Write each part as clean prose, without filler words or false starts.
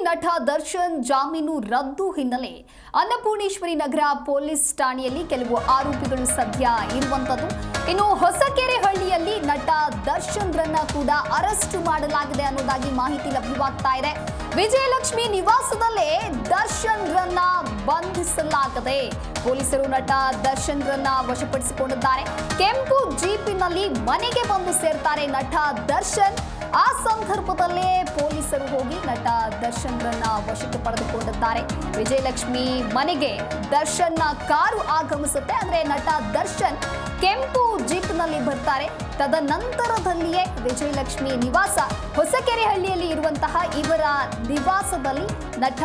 ನಟ ದರ್ಶನ್ ಜಾಮೀನು ರದ್ದು ಹಿನ್ನೆಲೆ ಅನ್ನಪೂರ್ಣೇಶ್ವರಿ ನಗರ ಪೊಲೀಸ್ ಠಾಣೆಯಲ್ಲಿ ಕೆಲವು ಆರೋಪಿಗಳು ಸದ್ಯ ಇರುವಂತದ್ದು. ಇನ್ನು ಹೊಸಕೆರೆಹಳ್ಳಿಯಲ್ಲಿ ನಟ ದರ್ಶನ್ರನ್ನ ಕೂಡ ಅರೆಸ್ಟ್ ಮಾಡಲಾಗಿದೆ ಅನ್ನೋದಾಗಿ ಮಾಹಿತಿ ಲಭ್ಯವಾಗ್ತಾ ಇದೆ. ವಿಜಯಲಕ್ಷ್ಮಿ ನಿವಾಸದಲ್ಲೇ ದರ್ಶನ್ರನ್ನ ಬಂಧಿಸಲಾಗಿದೆ. ಪೊಲೀಸರು ನಟ ದರ್ಶನ್ರನ್ನ ವಶಪಡಿಸಿಕೊಂಡಿದ್ದಾರೆ. ಕೆಂಪು ಜೀಪಿನಲ್ಲಿ ಮನೆಗೆ ಬಂದು ಸೇರ್ತಾರೆ ನಟ ದರ್ಶನ್. ಆ ಸಂದರ್ಭದಲ್ಲೇ ಪೊಲೀಸರು ಹೋಗಿ ನಟ ದರ್ಶನ್ರನ್ನ ವಶಕ್ಕೆ ಪಡೆದುಕೊಂಡಿದ್ದಾರೆ. ವಿಜಯಲಕ್ಷ್ಮಿ ಮನೆಗೆ ದರ್ಶನ್ನ ಕಾರು ಆಗಮಿಸುತ್ತೆ. ಅಂದ್ರೆ ನಟ ದರ್ಶನ್ ಕೆಂಪು ಜೀಪ್ನಲ್ಲಿ ಬರ್ತಾರೆ. ತದನಂತರದಲ್ಲಿಯೇ ವಿಜಯಲಕ್ಷ್ಮಿ ನಿವಾಸ ಹೊಸಕೆರೆಹಳ್ಳಿಯಲ್ಲಿ ಇರುವಂತಹ ಇವರ ನಿವಾಸದಲ್ಲಿ ನಟ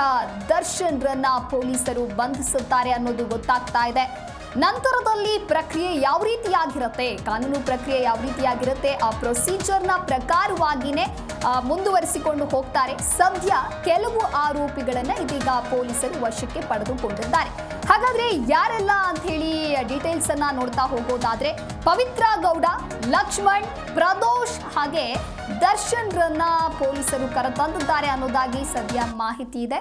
ದರ್ಶನ್ರನ್ನ ಪೊಲೀಸರು ಬಂಧಿಸುತ್ತಾರೆ ಅನ್ನೋದು ಗೊತ್ತಾಗ್ತಾ ಇದೆ. ನಂತರದಲ್ಲಿ ಪ್ರಕ್ರಿಯೆ ಯಾವ ರೀತಿಯಾಗಿರುತ್ತೆ, ಕಾನೂನು ಪ್ರಕ್ರಿಯೆ ಯಾವ ರೀತಿಯಾಗಿರುತ್ತೆ, ಆ ಪ್ರೊಸೀಜರ್ನ ಪ್ರಕಾರವಾಗಿಯೇ ಮುಂದುವರಿಸಿಕೊಂಡು ಹೋಗ್ತಾರೆ. ಸದ್ಯ ಕೆಲವು ಆರೋಪಿಗಳನ್ನ ಇದೀಗ ಪೊಲೀಸರು ವಶಕ್ಕೆ ಪಡೆದುಕೊಂಡಿದ್ದಾರೆ. ಹಾಗಾದ್ರೆ ಯಾರೆಲ್ಲ ಅಂತ ಹೇಳಿ ಡೀಟೇಲ್ಸ್ ಅನ್ನ ನೋಡ್ತಾ ಹೋಗೋದಾದ್ರೆ, ಪವಿತ್ರ ಗೌಡ, ಲಕ್ಷ್ಮಣ್, ಪ್ರದೋಷ್ ಹಾಗೆ ದರ್ಶನ್ರನ್ನ ಪೊಲೀಸರು ಕರೆತಂದಿದ್ದಾರೆ ಅನ್ನೋದಾಗಿ ಸದ್ಯ ಮಾಹಿತಿ ಇದೆ.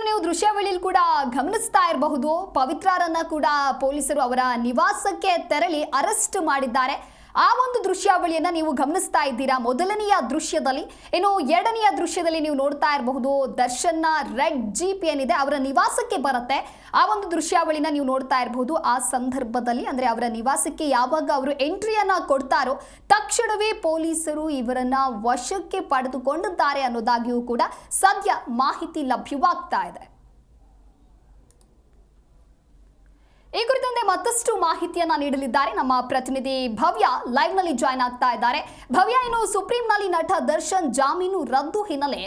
ನೀವು ದೃಶ್ಯಾವಳಿಯಲ್ಲಿ ಕೂಡ ಗಮನಿಸ್ತಾ ಇರಬಹುದು, ಪವಿತ್ರರನ್ನ ಕೂಡ ಪೊಲೀಸರು ಅವರ ನಿವಾಸಕ್ಕೆ ತೆರಳಿ ಅರೆಸ್ಟ್ ಮಾಡಿದ್ದಾರೆ. ಆ ಒಂದು ದೃಶ್ಯಾವಳಿಯನ್ನ ನೀವು ಗಮನಿಸ್ತಾ ಇದ್ದೀರಾ ಮೊದಲನೆಯ ದೃಶ್ಯದಲ್ಲಿ. ಇನ್ನು ಎರಡನೆಯ ದೃಶ್ಯದಲ್ಲಿ ನೀವು ನೋಡ್ತಾ ಇರಬಹುದು, ದರ್ಶನ್ನ ರೆಡ್ ಜೀಪ್ ಏನಿದೆ ಅವರ ನಿವಾಸಕ್ಕೆ ಬರುತ್ತೆ. ಆ ಒಂದು ದೃಶ್ಯಾವಳಿನ ನೀವು ನೋಡ್ತಾ ಇರಬಹುದು. ಆ ಸಂದರ್ಭದಲ್ಲಿ ಅಂದ್ರೆ ಅವರ ನಿವಾಸಕ್ಕೆ ಯಾವಾಗ ಅವರು ಎಂಟ್ರಿಯನ್ನ ಕೊಡ್ತಾರೋ ತಕ್ಷಣವೇ ಪೊಲೀಸರು ಇವರನ್ನ ವಶಕ್ಕೆ ಪಡೆದುಕೊಂಡಿದ್ದಾರೆ ಅನ್ನೋದಾಗಿಯೂ ಕೂಡ ಸದ್ಯ ಮಾಹಿತಿ ಲಭ್ಯವಾಗ್ತಾ ಇದೆ. ಈ ಕುರಿತಂತೆ ಮತ್ತಷ್ಟು ಮಾಹಿತಿಯನ್ನ ನೀಡಲಿದ್ದಾರೆ ನಮ್ಮ ಪ್ರತಿನಿಧಿ ಭವ್ಯ. ಲೈವ್ ನಲ್ಲಿ ಜಾಯ್ನ್ ಆಗ್ತಾ ಇದ್ದಾರೆ. ಭವ್ಯ, ಇನ್ನು ಸುಪ್ರೀಂನಲ್ಲಿ ನಟ ದರ್ಶನ್ ಜಾಮೀನು ರದ್ದು ಹಿನ್ನೆಲೆ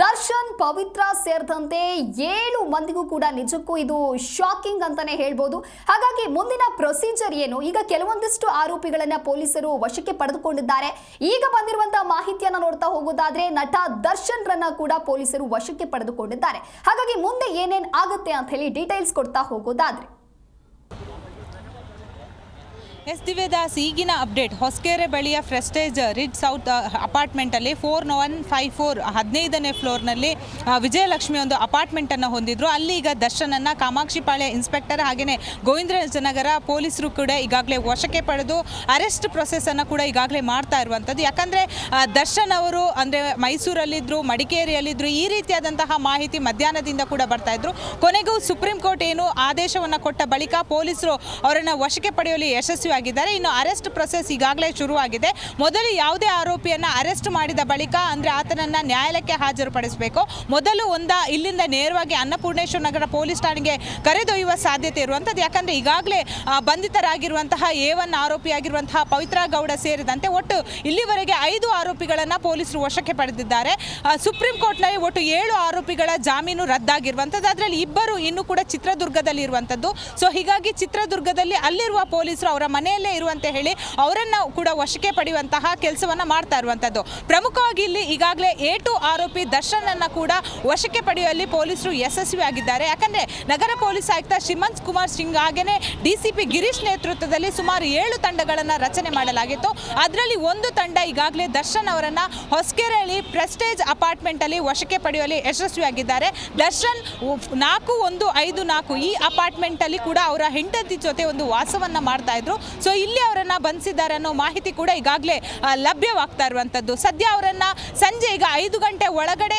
ದರ್ಶನ್, ಪವಿತ್ರ ಸೇರಿದಂತೆ 7 ಮಂದಿಗೂ ಕೂಡ ನಿಜಕ್ಕೂ ಇದು ಶಾಕಿಂಗ್ ಅಂತಾನೆ ಹೇಳ್ಬೋದು. ಹಾಗಾಗಿ ಮುಂದಿನ ಪ್ರೊಸೀಜರ್ ಏನು? ಈಗ ಕೆಲವೊಂದಿಷ್ಟು ಆರೋಪಿಗಳನ್ನ ಪೊಲೀಸರು ವಶಕ್ಕೆ ಪಡೆದುಕೊಂಡಿದ್ದಾರೆ. ಈಗ ಬಂದಿರುವಂತಹ ಮಾಹಿತಿಯನ್ನ ನೋಡ್ತಾ ಹೋಗೋದಾದ್ರೆ ನಟ ದರ್ಶನ್ರನ್ನ ಕೂಡ ಪೊಲೀಸರು ವಶಕ್ಕೆ ಪಡೆದುಕೊಂಡಿದ್ದಾರೆ. ಹಾಗಾಗಿ ಮುಂದೆ ಏನೇನ್ ಆಗುತ್ತೆ ಅಂತ ಹೇಳಿ ಡೀಟೇಲ್ಸ್ ಕೊಡ್ತಾ ಹೋಗೋದಾದ್ರೆ. ಎಸ್ ದಿವ್ಯದಾಸ್, ಈಗಿನ ಅಪ್ಡೇಟ್ ಹೊಸಕೆರೆ ಬಳಿಯ ಪ್ರೆಸ್ಟೇಜ್ ರಿಡ್ ಸೌತ್ ಅಪಾರ್ಟ್ಮೆಂಟಲ್ಲಿ 4154 15ನೇ ಫ್ಲೋರ್ನಲ್ಲಿ ವಿಜಯಲಕ್ಷ್ಮಿ ಒಂದು ಅಪಾರ್ಟ್ಮೆಂಟನ್ನು ಹೊಂದಿದ್ರು. ಅಲ್ಲಿ ಈಗ ದರ್ಶನನ್ನು ಕಾಮಾಕ್ಷಿಪಾಳ್ಯ ಇನ್ಸ್ಪೆಕ್ಟರ್ ಹಾಗೆಯೇ ಗೋವಿಂದರಾಜನಗರ ಪೊಲೀಸರು ಕೂಡ ಈಗಾಗಲೇ ವಶಕ್ಕೆ ಪಡೆದು ಅರೆಸ್ಟ್ ಪ್ರೊಸೆಸನ್ನು ಕೂಡ ಈಗಾಗಲೇ ಮಾಡ್ತಾ ಇರುವಂಥದ್ದು. ಯಾಕಂದರೆ ದರ್ಶನ್ ಅವರು ಅಂದರೆ ಮೈಸೂರಲ್ಲಿದ್ದರು, ಮಡಿಕೇರಿಯಲ್ಲಿದ್ದರು, ಈ ರೀತಿಯಾದಂತಹ ಮಾಹಿತಿ ಮಧ್ಯಾಹ್ನದಿಂದ ಕೂಡ ಬರ್ತಾ ಇದ್ರು. ಕೊನೆಗೂ ಸುಪ್ರೀಂ ಕೋರ್ಟ್ ಏನು ಆದೇಶವನ್ನು ಕೊಟ್ಟ ಬಳಿಕ ಪೊಲೀಸರು ಅವರನ್ನು ವಶಕ್ಕೆ ಪಡೆಯುವಲ್ಲಿ ಯಶಸ್ವಿ ಆಗಿದ್ದಾರೆ. ಇನ್ನು ಅರೆಸ್ಟ್ ಪ್ರೊಸೆಸ್ ಈಗಾಗಲೇ ಶುರುವಾಗಿದೆ. ಮೊದಲು ಯಾವುದೇ ಆರೋಪಿಯನ್ನ ಅರೆಸ್ಟ್ ಮಾಡಿದ ಬಳಿಕ ಅಂದ್ರೆ ಆತನನ್ನ ನ್ಯಾಯಾಲಯಕ್ಕೆ ಹಾಜರುಪಡಿಸಬೇಕು. ಮೊದಲು ಇಲ್ಲಿಂದ ನೇರವಾಗಿ ಅನ್ನಪೂರ್ಣೇಶ್ವರ ನಗರ ಪೊಲೀಸ್ ಠಾಣೆಗೆ ಕರೆದೊಯ್ಯುವ ಸಾಧ್ಯತೆ ಇರುವಂಥದ್ದು. ಯಾಕಂದ್ರೆ ಈಗಾಗಲೇ ಬಂಧಿತರಾಗಿರುವಂತಹ A1 ಆರೋಪಿಯಾಗಿರುವಂತಹ ಪವಿತ್ರ ಗೌಡ ಸೇರಿದಂತೆ ಒಟ್ಟು ಇಲ್ಲಿವರೆಗೆ 5 ಆರೋಪಿಗಳನ್ನ ಪೊಲೀಸರು ವಶಕ್ಕೆ ಪಡೆದಿದ್ದಾರೆ. ಸುಪ್ರೀಂ ಕೋರ್ಟ್ನಲ್ಲಿ ಒಟ್ಟು 7 ಆರೋಪಿಗಳ ಜಾಮೀನು ರದ್ದಾಗಿರುವಂಥದ್ದು. ಅದರಲ್ಲಿ 2 ಇನ್ನೂ ಕೂಡ ಚಿತ್ರದುರ್ಗದಲ್ಲಿ ಇರುವಂಥದ್ದು. ಸೊ ಹೀಗಾಗಿ ಚಿತ್ರದುರ್ಗದಲ್ಲಿ ಅಲ್ಲಿರುವ ಪೊಲೀಸರು ಅವರ ಮನೆಯಲ್ಲೇ ಇರುವಂತೆ ಹೇಳಿ ಅವರನ್ನ ಕೂಡ ವಶಕ್ಕೆ ಪಡೆಯುವಂತಹ ಕೆಲಸವನ್ನ ಮಾಡ್ತಾ ಇರುವಂತದ್ದು. ಪ್ರಮುಖವಾಗಿ ಇಲ್ಲಿ ಈಗಾಗಲೇ A2 ಆರೋಪಿ ದರ್ಶನ್ ಅನ್ನ ಕೂಡ ವಶಕ್ಕೆ ಪಡೆಯುವಲ್ಲಿ ಪೊಲೀಸರು ಯಶಸ್ವಿಯಾಗಿದ್ದಾರೆ. ಯಾಕಂದ್ರೆ ನಗರ ಪೊಲೀಸ್ ಆಯುಕ್ತ ಶ್ರೀಮಂತ್ ಕುಮಾರ್ ಸಿಂಗ್ ಹಾಗೇನೆ DCP ಗಿರೀಶ್ ನೇತೃತ್ವದಲ್ಲಿ ಸುಮಾರು 7 ತಂಡಗಳನ್ನ ರಚನೆ ಮಾಡಲಾಗಿತ್ತು. ಅದರಲ್ಲಿ ಒಂದು ತಂಡ ಈಗಾಗಲೇ ದರ್ಶನ್ ಅವರನ್ನ ಹೊಸಕೆರೆಹಳ್ಳಿ ಪ್ರೆಸ್ಟೇಜ್ ಅಪಾರ್ಟ್ಮೆಂಟ್ ಅಲ್ಲಿ ವಶಕ್ಕೆ ಪಡೆಯುವಲ್ಲಿ ಯಶಸ್ವಿಯಾಗಿದ್ದಾರೆ. ದರ್ಶನ್ 4154 ಈ ಅಪಾರ್ಟ್ಮೆಂಟ್ ಅಲ್ಲಿ ಕೂಡ ಅವರ ಹೆಂಡತಿ ಜೊತೆ ಒಂದು ವಾಸವನ್ನ ಮಾಡ್ತಾ ಇದ್ರು. ಸೊ ಇಲ್ಲಿ ಅವರನ್ನ ಬಂಧಿಸಿದ್ದಾರೆ ಅನ್ನೋ ಮಾಹಿತಿ ಕೂಡ ಈಗಾಗಲೇ ಲಭ್ಯವಾಗ್ತಾ ಇರುವಂತದ್ದು. ಸದ್ಯ ಅವರನ್ನ ಸಂಜೆ ಈಗ 5 ಗಂಟೆ ಒಳಗಡೆ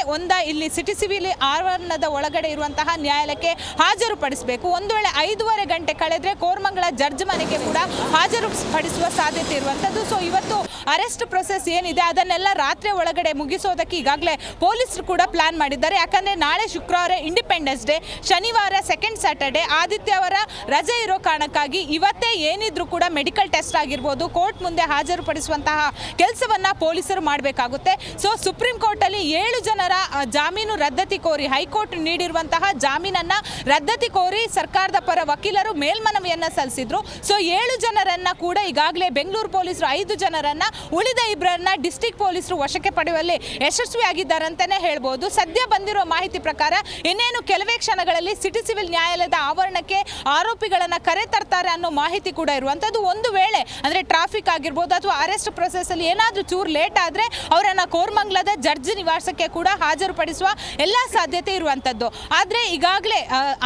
ಇಲ್ಲಿ ಸಿಟಿ ಸಿವಿಲ್ ಆವರಣದ ಒಳಗಡೆ ಇರುವಂತಹ ನ್ಯಾಯಾಲಯಕ್ಕೆ ಹಾಜರುಪಡಿಸಬೇಕು. ಒಂದು ವೇಳೆ 5:30 ಗಂಟೆ ಕಳೆದ್ರೆ ಕೋರ್ಮಂಗಲ ಜಡ್ಜ್ ಮನೆಗೆ ಕೂಡ ಹಾಜರುಪಡಿಸುವ ಸಾಧ್ಯತೆ ಇರುವಂತದ್ದು. ಸೊ ಇವತ್ತು ಅರೆಸ್ಟ್ ಪ್ರೊಸೆಸ್ ಏನಿದೆ ಅದನ್ನೆಲ್ಲ ರಾತ್ರಿ ಒಳಗಡೆ ಮುಗಿಸೋದಕ್ಕೆ ಈಗಾಗಲೇ ಪೊಲೀಸರು ಕೂಡ ಪ್ಲಾನ್ ಮಾಡಿದ್ದಾರೆ. ಯಾಕಂದ್ರೆ ನಾಳೆ ಶುಕ್ರವಾರ ಇಂಡಿಪೆಂಡೆನ್ಸ್ ಡೇ, ಶನಿವಾರ ಸೆಕೆಂಡ್ ಸ್ಯಾಟರ್ಡೆ, ಆದಿತ್ಯವಾರ ರಜೆ ಇರೋ ಕಾರಣಕ್ಕಾಗಿ ಇವತ್ತೇ ಏನಿದ್ರು ಕೂಡ ಮೆಡಿಕಲ್ ಟೆಸ್ಟ್ ಆಗಿರ್ಬೋದು ಕೋರ್ಟ್ ಮುಂದೆ ಹಾಜರುಪಡಿಸುವಂತಹ ಕೆಲಸವನ್ನ ಪೊಲೀಸರು ಮಾಡಬೇಕಾಗುತ್ತೆ. ಸೊ ಸುಪ್ರೀಂ ಕೋರ್ಟ್ ಅಲ್ಲಿ 7 ಜನರ ಜಾಮೀನು ರದ್ದತಿ ಕೋರಿ ಹೈಕೋರ್ಟ್ ನೀಡಿರುವಂತಹ ಜಾಮೀನನ್ನ ರದ್ದತಿ ಕೋರಿ ಸರ್ಕಾರದ ಪರ ವಕೀಲರು ಮೇಲ್ಮನವಿಯನ್ನ ಸಲ್ಲಿಸಿದ್ರು. ಸೊ 7 ಜನರನ್ನ ಕೂಡ ಈಗಾಗಲೇ ಬೆಂಗಳೂರು ಪೊಲೀಸರು 5 ಜನರನ್ನ ಉಳಿದ ಇಬ್ಬರನ್ನ ಡಿಸ್ಟ್ರಿಕ್ಟ್ ಪೊಲೀಸರು ವಶಕ್ಕೆ ಪಡೆಯುವಲ್ಲಿ ಯಶಸ್ವಿಯಾಗಿದ್ದಾರೆ ಅಂತಾನೆ ಹೇಳ್ಬೋದು. ಸದ್ಯ ಬಂದಿರೋ ಮಾಹಿತಿ ಪ್ರಕಾರ ಇನ್ನೇನು ಕೆಲವೇ ಕ್ಷಣಗಳಲ್ಲಿ ಸಿಟಿ ಸಿವಿಲ್ ನ್ಯಾಯಾಲಯದ ಆವರಣಕ್ಕೆ ಆರೋಪಿಗಳನ್ನ ಕರೆ ತರ್ತಾರೆ ಅನ್ನೋ ಮಾಹಿತಿ ಕೂಡ ಇರುವಂತದ್ದು. ಒಂದು ವೇಳೆ ಅಂದ್ರೆ ಟ್ರಾಫಿಕ್ ಆಗಿರ್ಬೋದು ಅಥವಾ ಅರೆಸ್ಟ್ ಪ್ರೊಸೆಸ್ ಅಲ್ಲಿ ಏನಾದ್ರೂ ಚೂರು ಲೇಟ್ ಆದ್ರೆ ಅವರನ್ನ ಕೋರ್ಮಂಗ್ಲದ ಜಡ್ಜ್ ನಿವಾಸಕ್ಕೆ ಕೂಡ ಹಾಜರುಪಡಿಸುವ ಎಲ್ಲಾ ಸಾಧ್ಯತೆ ಇರುವಂತದ್ದು. ಆದ್ರೆ ಈಗಾಗಲೇ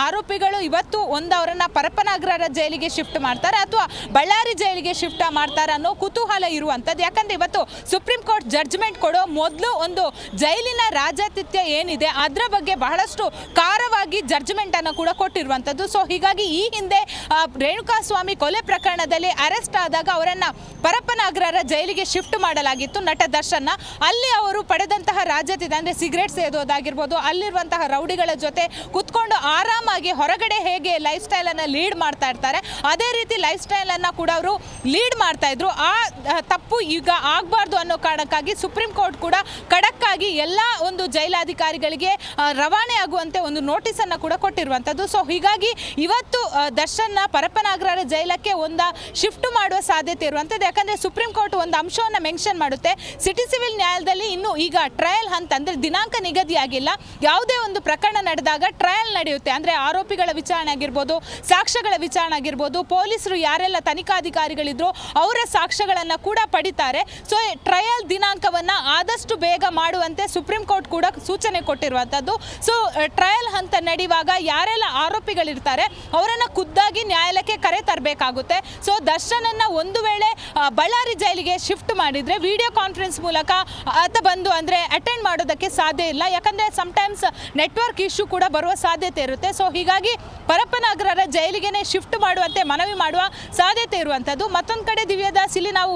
ಆರೋಪಿಗಳು ಇವತ್ತು ಅವರನ್ನ ಪರಪ್ಪನಗ್ರಹಾರ ಜೈಲಿಗೆ ಶಿಫ್ಟ್ ಮಾಡ್ತಾರೆ ಅಥವಾ ಬಳ್ಳಾರಿ ಜೈಲಿಗೆ ಶಿಫ್ಟ್ ಮಾಡ್ತಾರೆ ಅನ್ನೋ ಕುತೂಹಲ ಇರುವಂತದ್ದು. ಯಾಕಂದ್ರೆ ಇವತ್ತು ಸುಪ್ರೀಂ ಕೋರ್ಟ್ ಜಡ್ಜ್ಮೆಂಟ್ ಕೊಡೋ ಮೊದಲು ಒಂದು ಜೈಲಿನ ರಾಜಾತಿಥ್ಯ ಏನಿದೆ ಅದರ ಬಗ್ಗೆ ಬಹಳಷ್ಟು ಖಾರವಾಗಿ ಜಡ್ಜ್ಮೆಂಟ್ ಅನ್ನು ಕೂಡ ಕೊಟ್ಟಿರುವಂತದ್ದು. ಸೊ ಹೀಗಾಗಿ ಈ ಹಿಂದೆ ರೇಣುಕಾಸ್ವಾಮಿ ಕೊಲೆ ಪ್ರಕರಣದಲ್ಲಿ ಅರೆಸ್ಟ್ ಆದಾಗ ಅವರನ್ನ ಪರಪ್ಪನಗ್ರಹಾರ ಜೈಲಿಗೆ ಶಿಫ್ಟ್ ಮಾಡಲಾಗಿತ್ತು ನಟ ದರ್ಶನ್. ಅಲ್ಲಿ ಅವರು ಪಡೆದಂತಹ ರಾಜಾತಿಥ್ಯ ಅಂದ್ರೆ ಸಿಗರೇಟ್ ಸೇದೋದಾಗಿರ್ಬೋದು, ಅಲ್ಲಿರುವಂತಹ ರೌಡಿಗಳ ಜೊತೆ ಕುತ್ಕೊಂಡು ಆರಾಮಾಗಿ ಹೊರಗಡೆ ಹೇಗೆ ಲೈಫ್ ಸ್ಟೈಲ್ ಅನ್ನ ಲೀಡ್ ಮಾಡ್ತಾ ಇರ್ತಾರೆ ಅದೇ ರೀತಿ ಲೈಫ್ ಸ್ಟೈಲ್ ಅನ್ನ ಕೂಡ ಅವರು ಲೀಡ್ ಮಾಡ್ತಾ ಇದ್ರು. ಆ ತಪ್ಪು ಈಗ ಆಗಬಾರ್ದು ಅನ್ನೋ ಕಾರಣಕ್ಕಾಗಿ ಸುಪ್ರೀಂ ಕೋರ್ಟ್ ಕೂಡ ಖಡಕ್ ಆಗಿ ಎಲ್ಲ ಒಂದು ಜೈಲಾಧಿಕಾರಿಗಳಿಗೆ ರವಾನೆ ಆಗುವಂತೆ ಒಂದು ನೋಟಿಸ್ ಅನ್ನ ಕೂಡ ಕೊಟ್ಟಿರುವಂತದ್ದು. ಸೊ ಹೀಗಾಗಿ ಇವತ್ತು ದರ್ಶನ್ ಪರಪ್ಪನಗ್ರಹಾರ ಜೈಲಕ್ಕೆ ಶಿಫ್ಟ್ ಮಾಡುವ ಸಾಧ್ಯತೆ ಇರುವಂತದ್ದು. ಯಾಕಂದ್ರೆ ಸುಪ್ರೀಂ ಕೋರ್ಟ್ ಒಂದು ಅಂಶವನ್ನ ಮೆನ್ಷನ್ ಮಾಡುತ್ತೆ, ಸಿಟಿ ಸಿವಿಲ್ ನ್ಯಾಯಾಲಯದಲ್ಲಿ ಇನ್ನು ಈಗ ಟ್ರಯಲ್ ಹಂತ ಅಂದ್ರೆ ದಿನಾಂಕ ನಿಗದಿಯಾಗಿಲ್ಲ. ಯಾವುದೇ ಒಂದು ಪ್ರಕರಣ ನಡೆದಾಗ ಟ್ರಯಲ್ ನಡೆಯುತ್ತೆ. ಅಂದ್ರೆ ಆರೋಪಿಗಳ ವಿಚಾರಣೆ ಆಗಿರ್ಬೋದು, ಸಾಕ್ಷ್ಯಗಳ ವಿಚಾರಣೆ ಆಗಿರ್ಬೋದು, ಪೊಲೀಸರು ಯಾರೆಲ್ಲ ತನಿಖಾಧಿಕಾರಿಗಳಿದ್ರು ಅವರ ಸಾಕ್ಷ್ಯಗಳನ್ನ ಕೂಡ ಪಡಿತಾರೆ. ಸೊ ಟ್ರಯಲ್ ದಿನಾಂಕವನ್ನ ಆದಷ್ಟು ಬೇಗ ಮಾಡುವಂತೆ ಸುಪ್ರೀಂ ಕೋರ್ಟ್ ಕೂಡ ಸೂಚನೆ ಕೊಟ್ಟಿರುವಂತದ್ದು. ಸೊ ಟ್ರಯಲ್ ಹಂತ ನಡೆಯುವಾಗ ಯಾರೆಲ್ಲ ಆರೋಪಿಗಳಿರ್ತಾರೆ ಅವರನ್ನ ಖುದ್ದಾಗಿ ನ್ಯಾಯಾಲಯಕ್ಕೆ ಕರೆ ತರಬೇಕಾಗುತ್ತೆ. ಸೊ ದರ್ಶನನ್ನ ಒಂದು ವೇಳೆ ಬಳ್ಳಾರಿ ಜೈಲಿಗೆ ಶಿಫ್ಟ್ ಮಾಡಿದ್ರೆ ವಿಡಿಯೋ ಕಾನ್ಫರೆನ್ಸ್ ಮೂಲಕ ಆತ ಬಂದು ಅಂದ್ರೆ ಅಟೆಂಡ್ ಮಾಡೋದಕ್ಕೆ ಸಾಧ್ಯ ಇಲ್ಲ. ಯಾಕಂದ್ರೆ ಸಮ್ಟೈಮ್ಸ್ ನೆಟ್ವರ್ಕ್ ಇಶ್ಯೂ ಕೂಡ ಬರುವ ಸಾಧ್ಯತೆ ಇರುತ್ತೆ. ಸೊ ಹೀಗಾಗಿ ಪರಪ್ಪನಗ್ರಹಾರ ಜೈಲಿಗೆನೆ ಶಿಫ್ಟ್ ಮಾಡುವಂತೆ ಮನವಿ ಮಾಡುವ ಸಾಧ್ಯತೆ ಇರುವಂತದ್ದು. ಮತ್ತೊಂದು ಕಡೆ ದಿವ್ಯದಾಸ್, ಇಲ್ಲಿ ನಾವು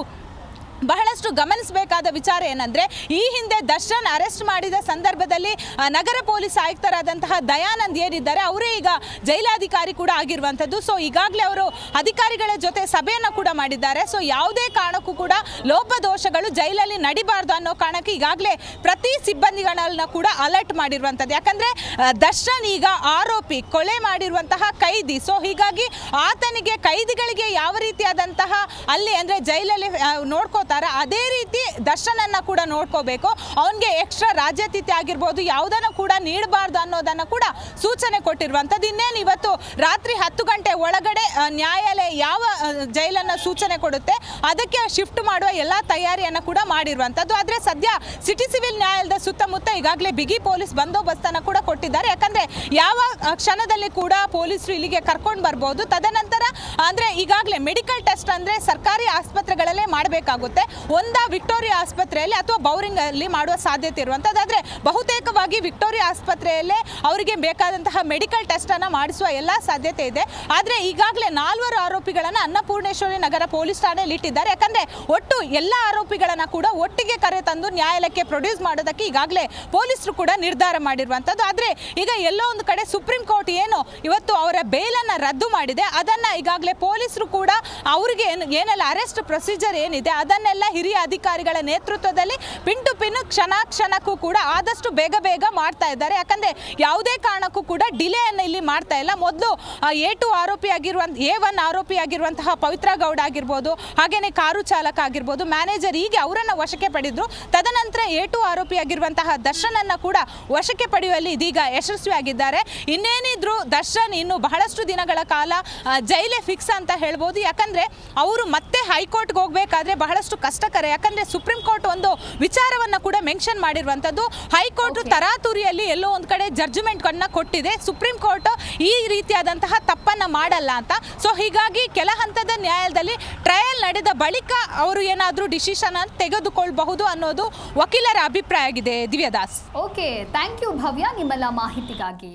ಬಹಳಷ್ಟು ಗಮನಿಸಬೇಕಾದ ವಿಚಾರ ಏನಂದ್ರೆ ಈ ಹಿಂದೆ ದರ್ಶನ್ ಅರೆಸ್ಟ್ ಮಾಡಿದ ಸಂದರ್ಭದಲ್ಲಿ ನಗರ ಪೊಲೀಸ್ ಆಯುಕ್ತರಾದಂತಹ ದಯಾನಂದ್ ಏನಿದ್ದಾರೆ ಅವರೇ ಈಗ ಜೈಲಾಧಿಕಾರಿ ಕೂಡ ಆಗಿರುವಂತದ್ದು. ಸೊ ಈಗಾಗಲೇ ಅವರು ಅಧಿಕಾರಿಗಳ ಜೊತೆ ಸಭೆಯನ್ನು ಕೂಡ ಮಾಡಿದ್ದಾರೆ. ಸೊ ಯಾವುದೇ ಕಾರಣಕ್ಕೂ ಕೂಡ ಲೋಪದೋಷಗಳು ಜೈಲಲ್ಲಿ ನಡಿಬಾರ್ದು ಅನ್ನೋ ಕಾರಣಕ್ಕೆ ಈಗಾಗಲೇ ಪ್ರತಿ ಸಿಬ್ಬಂದಿಗಳನ್ನ ಕೂಡ ಅಲರ್ಟ್ ಮಾಡಿರುವಂತದ್ದು. ಯಾಕಂದ್ರೆ ದರ್ಶನ್ ಈಗ ಆರೋಪಿ, ಕೊಲೆ ಮಾಡಿರುವಂತಹ ಕೈದಿ. ಸೊ ಹೀಗಾಗಿ ಆತನಿಗೆ ಕೈದಿಗಳಿಗೆ ಯಾವ ರೀತಿಯಾದಂತಹ ಅಲ್ಲಿ ಅಂದ್ರೆ ಜೈಲಲ್ಲಿ ನೋಡ್ಕೋ ಅದೇ ರೀತಿ ದರ್ಶನನ್ನ ಕೂಡ ನೋಡ್ಕೋಬೇಕು. ಅವನಿಗೆ ಎಕ್ಸ್ಟ್ರಾ ರಾಜ್ಯಾತಿಥ್ಯ ಆಗಿರ್ಬೋದು ಯಾವುದನ್ನು ಕೂಡ ನೀಡಬಾರ್ದು ಅನ್ನೋದನ್ನ ಕೂಡ ಸೂಚನೆ ಕೊಟ್ಟಿರುವಂತದ್ದು. ಇನ್ನೇನು ಇವತ್ತು ರಾತ್ರಿ 10 ಗಂಟೆ ಒಳಗಡೆ ನ್ಯಾಯಾಲಯ ಯಾವ ಜೈಲನ್ನ ಸೂಚನೆ ಕೊಡುತ್ತೆ ಅದಕ್ಕೆ ಶಿಫ್ಟ್ ಮಾಡುವ ಎಲ್ಲ ತಯಾರಿಯನ್ನ ಕೂಡ ಮಾಡಿರುವಂತದ್ದು. ಆದ್ರೆ ಸದ್ಯ ಸಿಟಿ ಸಿವಿಲ್ ನ್ಯಾಯಾಲಯದ ಸುತ್ತಮುತ್ತ ಈಗಾಗಲೇ ಬಿಗಿ ಪೊಲೀಸ್ ಬಂದೋಬಸ್ತನ್ನ ಕೂಡ ಕೊಟ್ಟಿದ್ದಾರೆ. ಯಾಕಂದ್ರೆ ಯಾವ ಕ್ಷಣದಲ್ಲಿ ಕೂಡ ಪೊಲೀಸರು ಇಲ್ಲಿಗೆ ಕರ್ಕೊಂಡು ಬರ್ಬೋದು. ತದನಂತರ ಅಂದ್ರೆ ಈಗಾಗಲೇ ಮೆಡಿಕಲ್ ಟೆಸ್ಟ್ ಅಂದ್ರೆ ಸರ್ಕಾರಿ ಆಸ್ಪತ್ರೆಗಳಲ್ಲೇ ಮಾಡಬೇಕಾಗುತ್ತೆ. ಒಂದ ವಿಕ್ಟೋರಿಯಾ ಆಸ್ಪತ್ರೆಯಲ್ಲಿ ಅಥವಾ ಬೌರಿಂಗ್ ಅಲ್ಲಿ ಮಾಡುವ ಸಾಧ್ಯತೆ ಇರುವಂತದ್ದು. ಆದ್ರೆ ಬಹುತೇಕವಾಗಿ ವಿಕ್ಟೋರಿಯಾ ಆಸ್ಪತ್ರೆಯಲ್ಲೇ ಅವರಿಗೆ ಬೇಕಾದಂತಹ ಮೆಡಿಕಲ್ ಟೆಸ್ಟ್ ಅನ್ನ ಮಾಡಿಸುವ ಎಲ್ಲಾ ಸಾಧ್ಯತೆ ಇದೆ. ಆದ್ರೆ ಈಗಾಗಲೇ 4 ಆರೋಪಿಗಳನ್ನ ಅನ್ನಪೂರ್ಣೇಶ್ವರಿ ನಗರ ಪೊಲೀಸ್ ಠಾಣೆಯಲ್ಲಿ ಇಟ್ಟಿದ್ದಾರೆ. ಯಾಕಂದ್ರೆ ಒಟ್ಟು ಎಲ್ಲ ಆರೋಪಿಗಳನ್ನ ಕೂಡ ಒಟ್ಟಿಗೆ ಕರೆ ತಂದು ನ್ಯಾಯಾಲಯಕ್ಕೆ ಪ್ರೊಡ್ಯೂಸ್ ಮಾಡೋದಕ್ಕೆ ಈಗಾಗಲೇ ಪೊಲೀಸರು ಕೂಡ ನಿರ್ಧಾರ ಮಾಡಿರುವಂತದ್ದು. ಆದ್ರೆ ಈಗ ಎಲ್ಲೋ ಒಂದು ಕಡೆ ಸುಪ್ರೀಂ ಕೋರ್ಟ್ ಏನು ಇವತ್ತು ಅವರ ಬೇಲನ್ನ ರದ್ದು ಮಾಡಿದೆ ಅದನ್ನ ಈಗಾಗಲೇ ಪೊಲೀಸರು ಕೂಡ ಅವರಿಗೆ ಏನೆಲ್ಲ ಅರೆಸ್ಟ್ ಪ್ರೊಸೀಜರ್ ಏನಿದೆ ಅದನ್ನೆಲ್ಲ ಹಿರಿಯ ಅಧಿಕಾರಿಗಳ ನೇತೃತ್ವದಲ್ಲಿ ಪಿನ್ ಟು ಪಿನ್ ಕ್ಷಣಕ್ಕೂ ಕೂಡ ಆದಷ್ಟು ಬೇಗ ಮಾಡ್ತಾ ಇದ್ದಾರೆ. ಯಾಕಂದ್ರೆ ಯಾವುದೇ ಕಾರಣಕ್ಕೂ ಕೂಡ ಡಿಲೇ ಅನ್ನು ಇಲ್ಲಿ ಮಾಡ್ತಾ ಇಲ್ಲ. ಮೊದಲು A1 ಆರೋಪಿ ಆಗಿರುವಂತಹ ಪವಿತ್ರ ಗೌಡ ಆಗಿರ್ಬೋದು, ಹಾಗೇನೆ ಕಾರು ಚಾಲಕ ಆಗಿರ್ಬೋದು, ಮ್ಯಾನೇಜರ್, ಹೀಗೆ ಅವರನ್ನ ವಶಕ್ಕೆ ಪಡೆದ್ರು. ತದನಂತರ A2 ಆರೋಪಿ ಆಗಿರುವಂತಹ ದರ್ಶನ್ ಅನ್ನ ಕೂಡ ವಶಕ್ಕೆ ಪಡೆಯುವಲ್ಲಿ ಇದೀಗ ಯಶಸ್ವಿಯಾಗಿದ್ದಾರೆ. ಇನ್ನೇನಿದ್ರು ದರ್ಶನ್ ಇನ್ನು ಬಹಳಷ್ಟು ದಿನಗಳ ಕಾಲ ಜೈಲೇ ಫಿಕ್ಸ್ ಅಂತ ಹೇಳ್ಬೋದು. ಯಾಕಂದ್ರೆ ಅವರು ಮತ್ತೆ ಹೈಕೋರ್ಟ್ಗೆ ಹೋಗ್ಬೇಕಾದ್ರೆ ಬಹಳಷ್ಟು ಕಷ್ಟಕರ. ಯಾಕಂದ್ರೆ ಸುಪ್ರೀಂ ಕೋರ್ಟ್ ಒಂದು ವಿಚಾರವನ್ನ ಕೂಡ ಮೆನ್ಷನ್ ಮಾಡಿರುವಂತದ್ದು, ಹೈಕೋರ್ಟ್ ತರಾತುರಿಯಲ್ಲಿ ಎಲ್ಲೋ ಒಂದು ಕಡೆ ಜಡ್ಜ್ಮೆಂಟ್ ಅನ್ನ ಕೊಟ್ಟಿದೆ, ಸುಪ್ರೀಂ ಕೋರ್ಟ್ ಈ ರೀತಿಯಾದಂತಹ ತಪ್ಪನ್ನ ಮಾಡಲ್ಲ ಅಂತ. ಸೊ ಹೀಗಾಗಿ ಕೆಲ ಹಂತದ ನ್ಯಾಯಾಲಯದಲ್ಲಿ ಟ್ರಯಲ್ ನಡೆದ ಬಳಿಕ ಅವರು ಏನಾದರೂ ಡಿಸಿಷನ್ ಅನ್ನು ತೆಗೆದುಕೊಳ್ಳಬಹುದು ಅನ್ನೋದು ವಕೀಲರ ಅಭಿಪ್ರಾಯ ಆಗಿದೆ. ದಿವ್ಯದಾಸ್. ಓಕೆ, ಥ್ಯಾಂಕ್ ಯು ಭವ್ಯ ನಿಮ್ಮೆಲ್ಲ ಮಾಹಿತಿಗಾಗಿ.